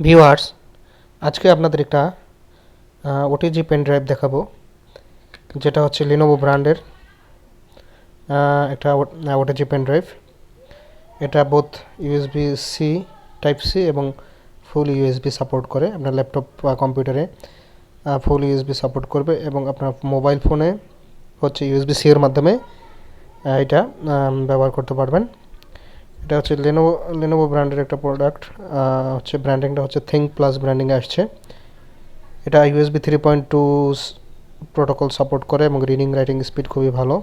Viewers, আজকে আপনাদের একটা ওটিজি পেন ড্রাইভ দেখাবো, যেটা হচ্ছে লিনোভো ব্র্যান্ডের একটা ওটিজি পেন ড্রাইভ। এটা both USB C type C এবং ফুল ইউএসবি সাপোর্ট করে। আপনার ল্যাপটপ বা কম্পিউটারে ফুল ইউএসবি সাপোর্ট করবে এবং আপনার মোবাইল ফোনে হচ্ছে ইউএসবি সি এর মাধ্যমে এটা ব্যবহার করতে পারবেন। এটা হচ্ছে লিনোভো ব্র্যান্ডের একটা প্রোডাক্ট। হচ্ছে ব্র্যান্ডিংটা হচ্ছে থিঙ্ক প্লাস ব্র্যান্ডিংয়ে আসছে। এটা ইউএসবি 3.2 প্রোটোকল সাপোর্ট করে এবং রিডিং রাইটিং স্পিড খুবই ভালো।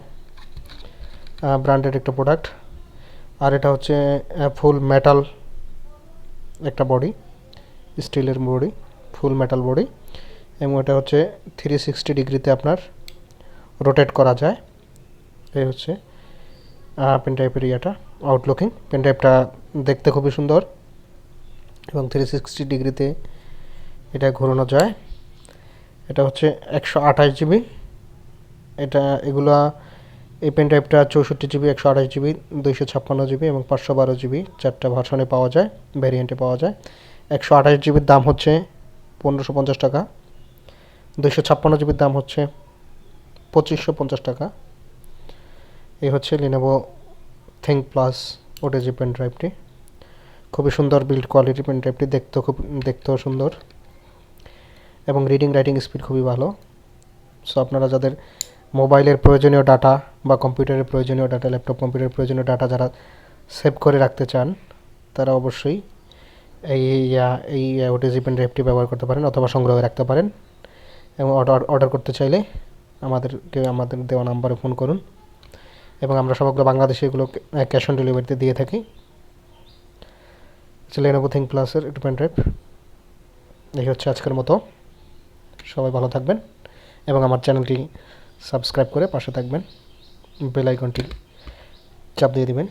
ব্র্যান্ডেড একটা প্রোডাক্ট। আর এটা হচ্ছে ফুল মেটাল একটা বডি, স্টিলের বডি, ফুল মেটাল বডি, এবং এটা হচ্ছে 360 ডিগ্রিতে আপনার রোটেট করা যায়। এই হচ্ছে পেন ড্রাইভের ইয়াটা, আউটলুকিং। পেন ড্রাইভটা দেখতে খুবই সুন্দর এবং 360 ডিগ্রিতে এটা ঘোরানো যায়। এটা হচ্ছে 128 জিবি। এই পেন ড্রাইভটা 64 জিবি, 128 জিবি, 256 জিবি এবং 512 জিবি, চারটা ভার্সনে পাওয়া যায়, ভ্যারিয়েন্টে পাওয়া যায়। 128 জিবির দাম হচ্ছে 1550 টাকা, 256 জিবির দাম হচ্ছে 2550 টাকা। এই হচ্ছে Lenovo think plus OTG pen ড্রাইভটি। খুবই সুন্দর বিল্ড কোয়ালিটি পেন ড্রাইভটি, দেখতেও সুন্দর এবং রিডিং রাইটিং স্পিড খুবই ভালো। সো আপনারা যাদের মোবাইলের প্রয়োজনীয় ডাটা বা কম্পিউটারের প্রয়োজনীয় ডাটা, ল্যাপটপ কম্পিউটারের প্রয়োজনীয় ডাটা যারা সেভ করে রাখতে চান, তারা অবশ্যই এই ওটিজি পেন ড্রাইভটি ব্যবহার করতে পারেন অথবা সংগ্রহ রাখতে পারেন। এবং অর্ডার করতে চাইলে আমাদের দেওয়া নাম্বারে ফোন করুন এবং আমরা সমগ্র বাংলাদেশে এগুলো ক্যাশ অন ডেলিভারিতে দিয়ে থাকি। লিনোভো থিঙ্ক প্লাসের একটা পেন ড্রাইভ। এই হচ্ছে আজকের মতো। সবাই ভালো থাকবেন এবং আমার চ্যানেলটি সাবস্ক্রাইব করে পাশে থাকবেন, বেল আইকনটি চাপ দিয়ে দিবেন।